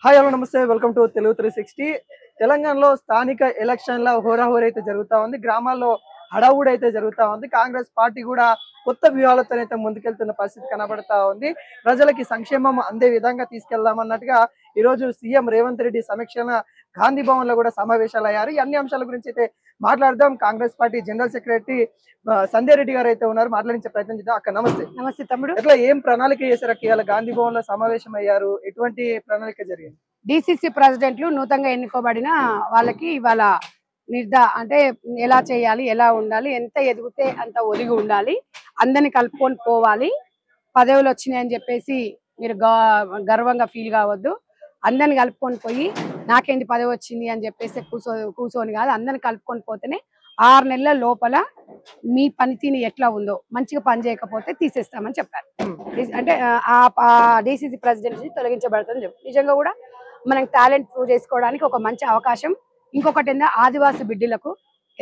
Hi hello నమస్తే welcome to Telugu 360. తెలంగాణలో స్థానిక ఎలక్షన్ల హోరాహోరీ అయితే జరుగుతా ఉంది. గ్రామాల్లో హడావుడి అయితే జరుగుతా ఉంది. కాంగ్రెస్ పార్టీ కూడా కొత్త వ్యూహాలతో అయితే ముందుకెళ్తున్న పరిస్థితి కనబడతా ఉంది. ప్రజలకి సంక్షేమం అందే విధంగా తీసుకెళ్దామన్నట్టుగా ఈ రోజు సీఎం రేవంత్ రెడ్డి సమీక్షన గాంధీ భవన్ లో కూడా సమావేశాలు అయ్యారు. ఈ అన్ని అంశాల గురించి అయితే మాట్లాడదాం. Congress party general secretary Sanjay Reddy గారు అయితే ఉన్నారు, మాట్లాడించే ప్రయత్నం చేద్దాం. అక్క నమస్తే. నమస్తే తమ్ముడు. ఎట్లా ఏం ప్రణాళిక చేశారు? ఇవాళ గాంధీ భవన్ లో సమావేశం అయ్యారు, ఎటువంటి ప్రణాళిక జరిగింది? డిసిసి ప్రెసిడెంట్లు నూతనంగా ఎన్నుకోబడిన వాళ్ళకి ఇవాళ అంటే ఎలా చేయాలి, ఎలా ఉండాలి, ఎంత ఎదిగితే అంత ఒదిగి ఉండాలి, అందరిని కలుపుకొని పోవాలి. పదవులు వచ్చినాయని చెప్పేసి మీరు గర్వంగా ఫీల్ కావద్దు. అందరిని కలుపుకొని పోయి నాకేంటి పదవి వచ్చింది అని చెప్పేసి కూర్చొని కాదు, అందరిని కలుపుకొని పోతేనే 6 నెలల లోపల మీ పనితీరు ఎట్లా ఉందో, మంచిగా పని చేయకపోతే తీసేస్తామని చెప్పారు. అంటే ఆ డిసిసి ప్రెసిడెంట్ తొలగించబడుతుందని చెప్పి నిజంగా కూడా మనకి టాలెంట్ ప్రూవ్ చేసుకోవడానికి ఒక మంచి అవకాశం. ఇంకొకటి ఏంటంటే ఆదివాసీ బిడ్డలకు,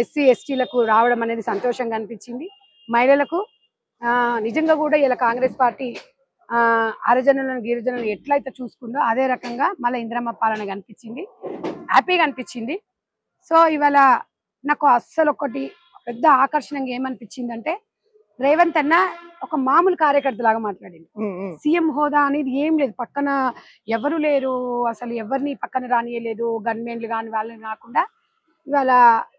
ఎస్సీ ఎస్టీలకు రావడం అనేది సంతోషంగా అనిపించింది. మహిళలకు నిజంగా కూడా ఇలా కాంగ్రెస్ పార్టీ హరిజనులను గిరిజనులను ఎట్లయితే చూసుకుందో అదే రకంగా మళ్ళీ ఇందిరమ్మ పాలన కనిపించింది, హ్యాపీగా అనిపించింది. సో ఇవాళ నాకు అస్సలు ఒకటి పెద్ద ఆకర్షణంగా ఏమనిపించిందంటే రేవంత్ అన్న ఒక మామూలు కార్యకర్త లాగా మాట్లాడింది. సీఎం హోదా అనేది ఏం లేదు, పక్కన ఎవరు లేరు, అసలు ఎవరిని పక్కన రానియలేదు, గన్మెన్లు కాని వాళ్ళని కాకుండా ఇవాళ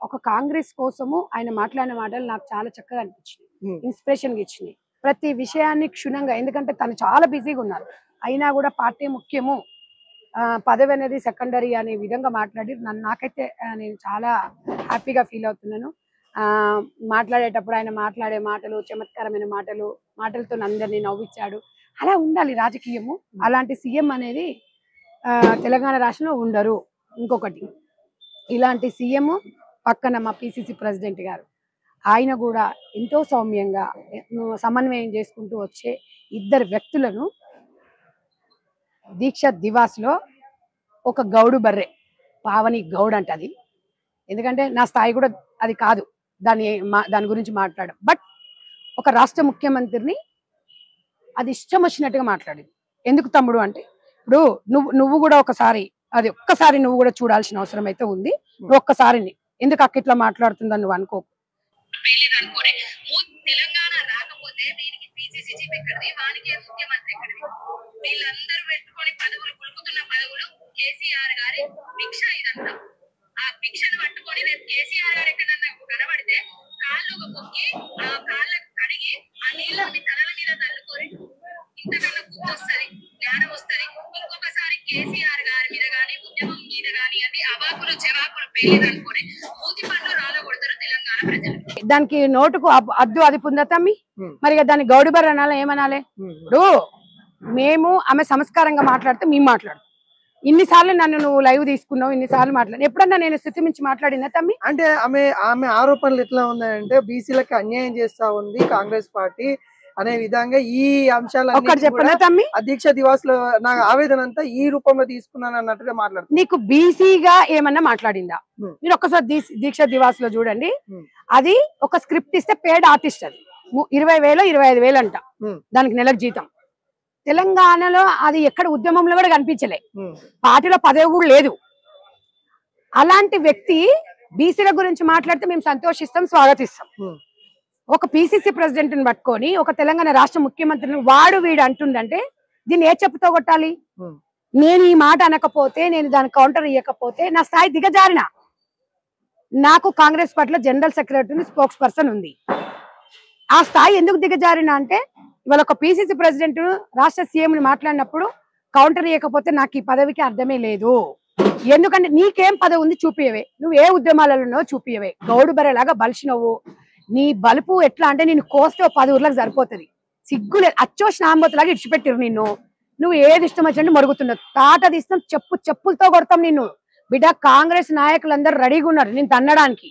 ఒక కాంగ్రెస్ కోసము ఆయన మాట్లాడిన మాటలు నాకు చాలా చక్కగా అనిపించింది, ఇన్స్పిరేషన్గా ఇచ్చినాయి. ప్రతి విషయాన్ని క్షుణ్ణంగా, ఎందుకంటే తను చాలా బిజీగా ఉన్నారు, అయినా కూడా పార్టీ ముఖ్యము, పదవి అనేది సెకండరీ అనే విధంగా మాట్లాడి నాకైతే నేను చాలా హ్యాపీగా ఫీల్ అవుతున్నాను. మాట్లాడేటప్పుడు ఆయన మాట్లాడే మాటలు చమత్కారమైన మాటలతో అందరినీ నవ్వించాడు. అలా ఉండాలి రాజకీయము. అలాంటి సీఎం అనేది తెలంగాణ రాష్ట్రంలో ఉండరు. ఇంకొకటి, ఇలాంటి సీఎం పక్కన మా పిసిసి ప్రెసిడెంట్ గారు, ఆయన కూడా ఎంతో సౌమ్యంగా సమన్వయం చేసుకుంటూ వచ్చే ఇద్దరు వ్యక్తులను దీక్ష దివాస్ లో ఒక గౌడు బర్రె, పావని గౌడ్ అంటది, ఎందుకంటే నా స్థాయి కూడా అది కాదు దాని గురించి మాట్లాడడం, బట్ ఒక రాష్ట్ర ముఖ్యమంత్రిని అది ఇష్టం వచ్చినట్టుగా మాట్లాడింది. ఎందుకు తమ్ముడు అంటే, ఇప్పుడు నువ్వు కూడా ఒక్కసారి నువ్వు కూడా చూడాల్సిన అవసరం అయితే ఉంది. నువ్వు ఒక్కసారి ఎందుకు అక్క ఇట్లా మాట్లాడుతుందని నువ్వు అనుకో. తెలంగాణ రాకపోతే దీనికి పిసిసి ఎక్కడిది, వానికి ముఖ్యమంత్రి ఎక్కడిది? వీళ్ళందరూ పెట్టుకొని పదవులు కొలుకుతున్న పదవులు కేసీఆర్ గారి భిక్ష ఇదంతా. ఆ భిక్షను పట్టుకొని రేపు కేసీఆర్ గారు ఎక్కడన్నా కనబడితే కాళ్ళు మొక్కి ఆ కాళ్ళకు కడిగి ఆ నీళ్ళని మీ తలల మీద తల్లుకొని ఇంతకన్నా బుద్ధి వస్తుంది, జ్ఞానం వస్తుంది. ఇంకొకసారి కేసీఆర్ గారి మీద గాని ఉద్యమం మీద గాని అని అవాకులు చెవాకులు పేలేదనుకొని మూతి పండ్లు రాలగొడతారు తెలంగాణ ప్రజలు. దానికి నోటుకు అద్దు అదుపు ఉందా తమ్మి? మరి దాన్ని గౌడిబర్ అనాలా, ఏమనాలి? ఇప్పుడు ఆమె సంస్కారంగా మాట్లాడితే మేము మాట్లాడు. ఇన్నిసార్లు నన్ను నువ్వు లైవ్ తీసుకున్నావు, ఇన్నిసార్లు మాట్లాడు, ఎప్పుడన్నా నేను స్థితి మించి మాట్లాడినా తమ్మి? అంటే ఆమె ఆరోపణలు ఎట్లా ఉన్నాయంటే బీసీలకు అన్యాయం చేస్తా ఉంది కాంగ్రెస్ పార్టీ అనే విధంగా ఈ అంశాలు చెప్పండి తమ్మి. దీక్ష దివాస్ లో నా ఆవేదన అంతా ఈ రూపంలో తీసుకున్నాను అన్నట్టుగా మాట్లాడుతుంది. నీకు బీసీగా ఏమన్నా మాట్లాడిందా? మీరు ఒక్కసారి దీక్ష దివాస్ లో చూడండి, అది ఒక స్క్రిప్ట్ ఇస్తే పేడ్ ఆర్టిస్ట్, అది 20,000 25,000 అంట దానికి నెలకు జీతం. తెలంగాణలో అది ఎక్కడ ఉద్యమంలో కూడా కనిపించలే, పార్టీలో పదవి కూడా లేదు. అలాంటి వ్యక్తి బీసీల గురించి మాట్లాడితే మేము సంతోషిస్తాం, స్వాగతిస్తాం. ఒక పిసిసి ప్రెసిడెంట్ ని పట్టుకొని ఒక తెలంగాణ రాష్ట్ర ముఖ్యమంత్రిని వీడు అంటుండంటే దీన్ని ఏ చెప్పుతో కొట్టాలి? నేను ఈ మాట అనకపోతే, నేను దాని కౌంటర్ ఇవ్వకపోతే నా స్థాయి దిగజారిన. నాకు కాంగ్రెస్ పార్టీలో జనరల్ సెక్రటరీ, స్పోక్స్ పర్సన్ ఉంది. ఆ స్థాయి ఎందుకు దిగజారిన అంటే ఇవాళ ఒక పిసిసి ప్రెసిడెంట్ రాష్ట్ర సీఎం ని మాట్లాడినప్పుడు కౌంటర్ ఇవ్వకపోతే నాకు ఈ పదవికి అర్థమే లేదు. ఎందుకంటే నీకేం పదవి ఉంది చూపియవే, నువ్వు ఏ ఉద్యమాలలో చూపియవే. గౌడు బరెలాగా బలిసినవు, నీ బలుపు ఎట్లా అంటే నేను కోస్తే 10 ఊర్లకు సరిపోతుంది. సిగ్గులేదు, అచ్చోసి నాంబోతులాగా ఇడిచిపెట్టిరు నిన్ను. నువ్వు ఏది ఇష్టం వచ్చినట్టు మరుగుతున్నావు, తాట తీస్తాం, చెప్పులతో కొడతాం నిన్ను. బిడ్డ కాంగ్రెస్ నాయకులందరూ రెడీగా ఉన్నారు నేను తన్నడానికి.